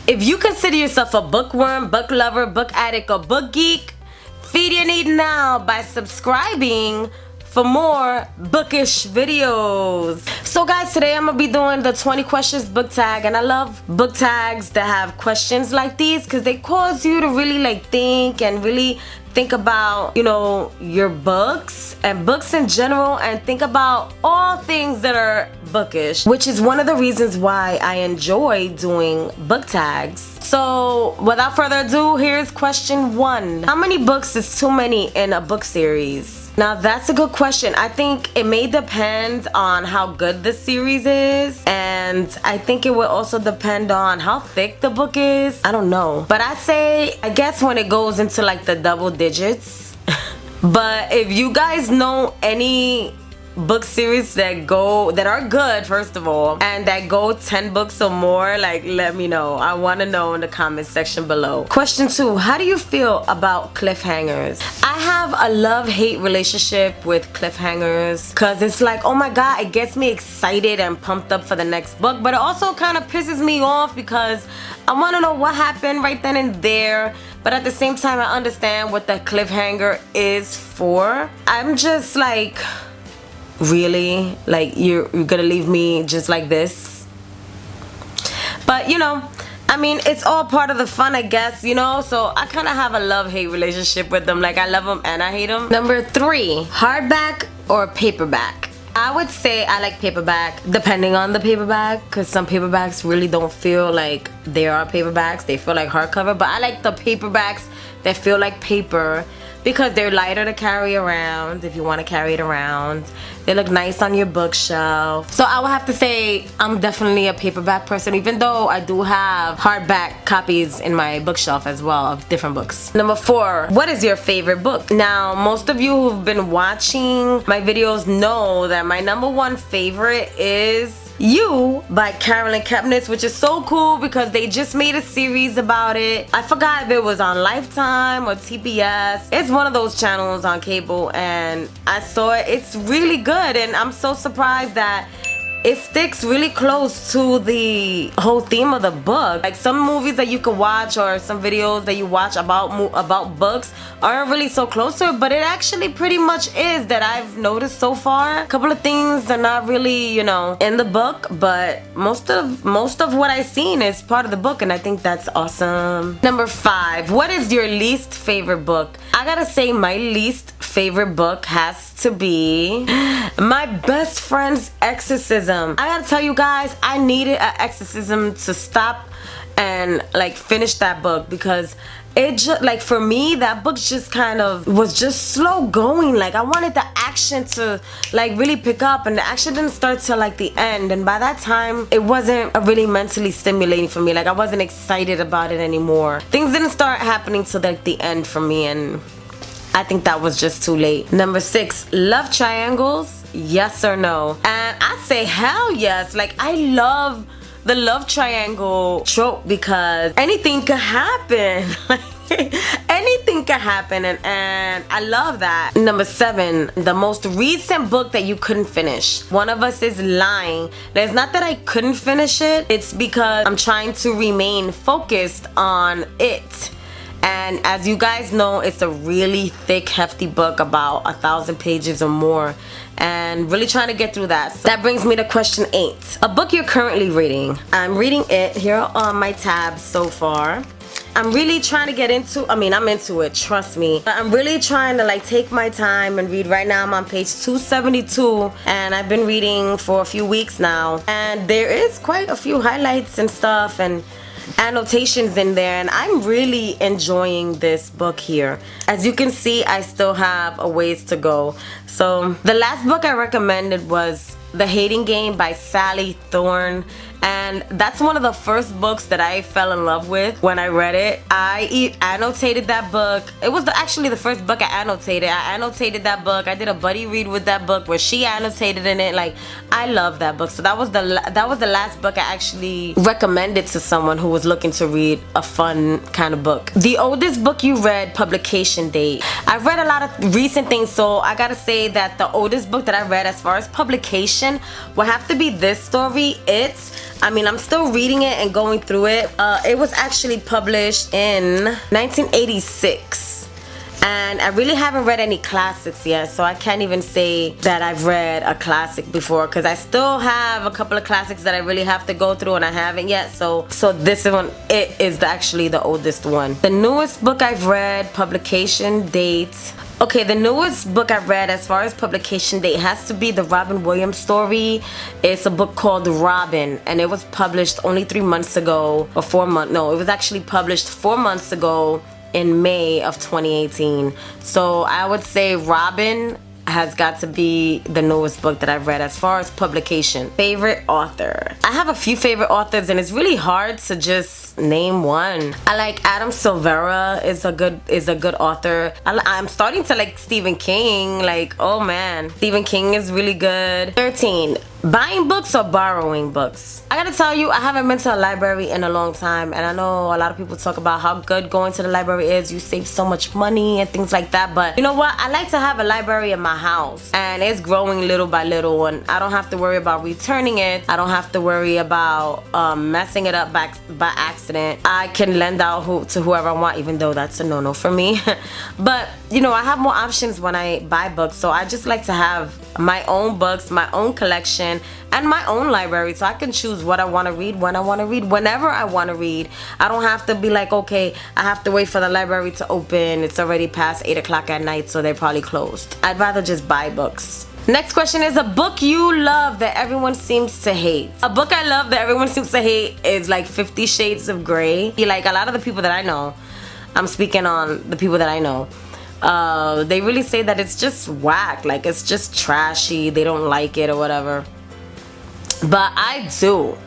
If you consider yourself a bookworm, book lover, book addict, or book geek, feed your need now by subscribing for more bookish videos. So guys, today I'm gonna be doing the 20 questions book tag, and I love book tags that have questions like these because they cause you to really like think and really think about, you know, your books and books in general, and think about all things that are bookish, which is one of the reasons why I enjoy doing book tags. So without further ado, here's question 1. How many books is too many in a book series? Now that's a good question. I think it may depend on how good the series is, and I think it will also depend on how thick the book is. I don't know, but I guess when it goes into like the double digits. But if you guys know any book series that are good, first of all, and that go 10 books or more, like, let me know. I want to know in the comment section below. Question 2, how do you feel about cliffhangers? I have a love-hate relationship with cliffhangers because it's like, oh my god, it gets me excited and pumped up for the next book, but it also kind of pisses me off because I want to know what happened right then and there. But at the same time, I understand what the cliffhanger is for. I'm just like, really? Like, you're gonna leave me just like this? But you know, I mean, it's all part of the fun, I guess, you know? So I kind of have a love-hate relationship with them. Like, I love them and I hate them. Number 3, hardback or paperback? I would say I like paperback, depending on the paperback, because some paperbacks really don't feel like they are paperbacks. They feel like hardcover. But I like the paperbacks that feel like paper, because they're lighter to carry around if you want to carry it around. They look nice on your bookshelf. So I would have to say I'm definitely a paperback person, even though I do have hardback copies in my bookshelf as well of different books. Number 4, what is your favorite book? Now, most of you who've been watching my videos know that my number 1 favorite is You by Carolyn Kepnes, which is so cool because they just made a series about it. I forgot if it was on Lifetime or TBS. It's one of those channels on cable, and I saw it. It's really good, and I'm so surprised that it sticks really close to the whole theme of the book. Like, some movies that you could watch or some videos that you watch about books aren't really so close to it, but it actually pretty much is, that I've noticed so far. A couple of things are not really, you know, in the book, but most of what I've seen is part of the book, and I think that's awesome. Number 5, what is your least favorite book? I gotta say my least favorite book has to be my best friend's exorcism. I gotta tell you guys, I needed an exorcism to stop and like finish that book, because it just, like, for me, that book just kind of was just slow going. Like, I wanted the action to like really pick up, and the action didn't start till like the end, and by that time it wasn't really mentally stimulating for me. Like, I wasn't excited about it anymore. Things didn't start happening till like the end for me, and I think that was just too late. Number 6, love triangles, yes or no? And I say hell yes. Like, I love the love triangle trope because anything could happen. Anything could happen, and I love that. Number 7, the most recent book that you couldn't finish. One of us is lying. It's not that I couldn't finish it, it's because I'm trying to remain focused on it. And as you guys know, it's a really thick, hefty book, about 1,000 pages or more, and really trying to get through that. So that brings me to question 8. A book you're currently reading. I'm reading it here on my tabs so far. I'm really trying to get into, I'm into it, trust me. But I'm really trying to like take my time and read. Right now I'm on page 272, and I've been reading for a few weeks now. And there is quite a few highlights and stuff and annotations in there, and I'm really enjoying this book here. As you can see, I still have a ways to go. So the last book I recommended was The Hating Game by Sally Thorne, and that's one of the first books that I fell in love with when I read it. I annotated that book. It was actually the first book I annotated. I annotated that book. I did a buddy read with that book where she annotated in it. Like, I love that book. So that was the last book I actually recommended to someone who was looking to read a fun kind of book. The oldest book you read, publication date. I've read a lot of recent things, so I gotta say that the oldest book that I read as far as publication would have to be this story, It's. I mean, I'm still reading it and going through it. It was actually published in 1986. And I really haven't read any classics yet, so I can't even say that I've read a classic before, because I still have a couple of classics that I really have to go through and I haven't yet. So this one, it is actually the oldest one. The newest book I've read, publication date. Okay, the newest book I've read as far as publication date has to be the Robin Williams story. It's a book called Robin, and it was published only 3 months ago, or 4 months. No, it was actually published 4 months ago in May of 2018. So I would say Robin has got to be the newest book that I've read as far as publication. Favorite author. I have a few favorite authors, and it's really hard to just name one. I like Adam Silvera is a good author. I'm starting to like Stephen King. Like, oh man, Stephen King is really good. 13. Buying books or borrowing books? I gotta tell you, I haven't been to a library in a long time, and I know a lot of people talk about how good going to the library is. You save so much money and things like that, but you know what? I like to have a library in my house, and it's growing little by little, and I don't have to worry about returning it. I don't have to worry about messing it up by accident. I can lend out to whoever I want, even though that's a no-no for me. But you know, I have more options when I buy books, so I just like to have my own books, my own collection, and my own library, so I can choose what I want to read, when I want to read, whenever I want to read. I don't have to be like, okay, I have to wait for the library to open. It's already past 8 o'clock at night, so they're probably closed. I'd rather just buy books. Next question is a book you love that everyone seems to hate. A book I love that everyone seems to hate is like 50 Shades of Grey. Like, a lot of the people that I know, I'm speaking on the people that I know, they really say that it's just whack, like it's just trashy, they don't like it or whatever. But I do.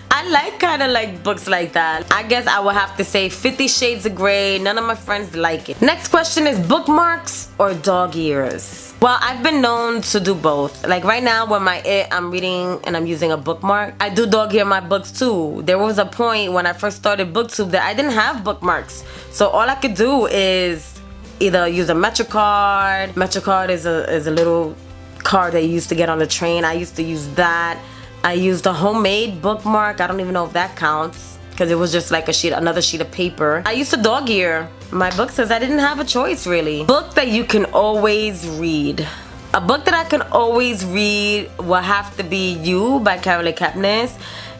I like kind of like books like that. I guess I would have to say 50 Shades of Grey. None of my friends like it. Next question is bookmarks or dog ears? Well, I've been known to do both. Like right now when I'm reading and I'm using a bookmark, I do dog ear my books too. There was a point when I first started Booktube that I didn't have bookmarks. So all I could do is either use a MetroCard. MetroCard is a little card that you used to get on the train. I used to use that. I used a homemade bookmark. I don't even know if that counts, because it was just like another sheet of paper. I used to dog ear my books because I didn't have a choice really. Book that you can always read. A book that I can always read will have to be You by Carolee Kepnes.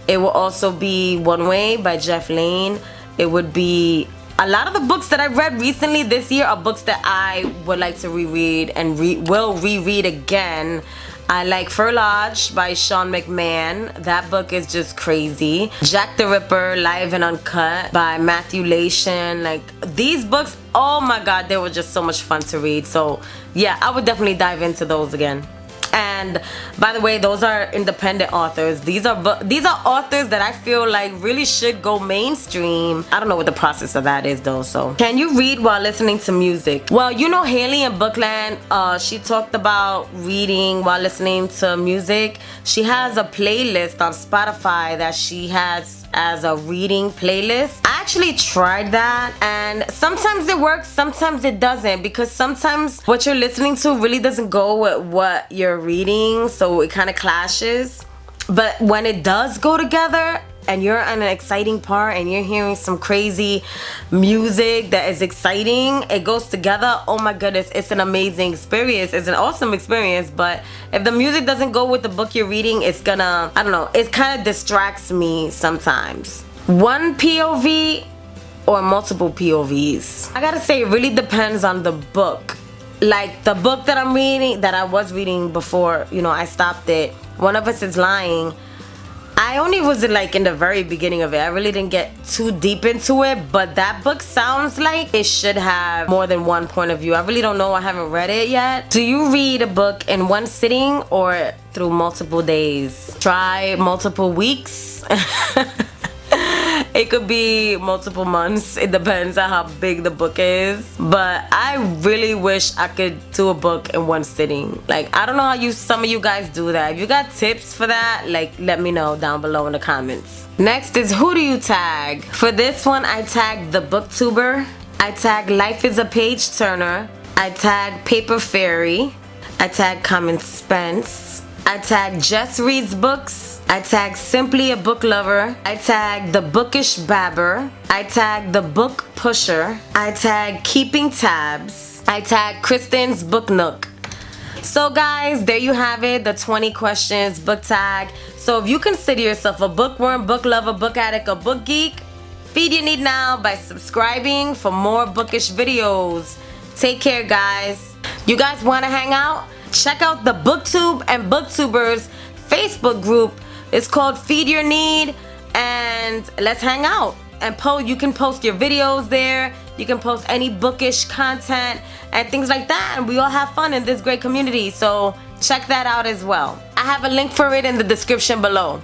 It will also be One Way by Jeff Lane. It would be a lot of the books that I've read recently this year are books that I would like to reread and will reread again. I like Fur Lodge by Sean McMahon. That book is just crazy. Jack the Ripper, Live and Uncut by Matthew Lation. Like, these books, oh my god, they were just so much fun to read. So yeah, I would definitely dive into those again. And by the way, those are independent authors. These are authors that I feel like really should go mainstream. I don't know what the process of that is though. So, can you read while listening to music? Well, you know Haley in Bookland, she talked about reading while listening to music. She has a playlist on Spotify that she has as a reading playlist. I actually tried that, and sometimes it works, sometimes it doesn't, because sometimes what you're listening to really doesn't go with what you're reading, so it kind of clashes. But when it does go together and you're on an exciting part and you're hearing some crazy music that is exciting, it goes together. Oh my goodness, it's an amazing experience. It's an awesome experience. But if the music doesn't go with the book you're reading, it's gonna, I don't know, it kind of distracts me sometimes. One POV or multiple POVs? I gotta say, it really depends on the book. Like the book that I'm reading, that I was reading before, you know, I stopped it. One of Us Is Lying. I only was like in the very beginning of it. I really didn't get too deep into it, but that book sounds like it should have more than one point of view. I really don't know. I haven't read it yet. Do you read a book in one sitting or through multiple days? Try multiple weeks. It could be multiple months. It depends on how big the book is. But I really wish I could do a book in one sitting. Like, I don't know how some of you guys do that. If you got tips for that, like, let me know down below in the comments. Next is, who do you tag? For this one, I tagged the Booktuber. I tagged Life is a Page Turner. I tagged Paper Fairy. I tagged Common Spence. I tagged Just Reads Books. I tagged Simply a Book Lover. I tagged The Bookish Babber. I tagged The Book Pusher. I tagged Keeping Tabs. I tagged Kristen's Book Nook. So guys, there you have it, the 20 questions book tag. So if you consider yourself a bookworm, book lover, book addict, or book geek, feed your need now by subscribing for more bookish videos. Take care, guys. You guys want to hang out? Check out the Booktube and Booktubers Facebook group. It's called Feed Your Need, and let's hang out. And you can post your videos there. You can post any bookish content and things like that, and we all have fun in this great community. So check that out as well. I have a link for it in the description below.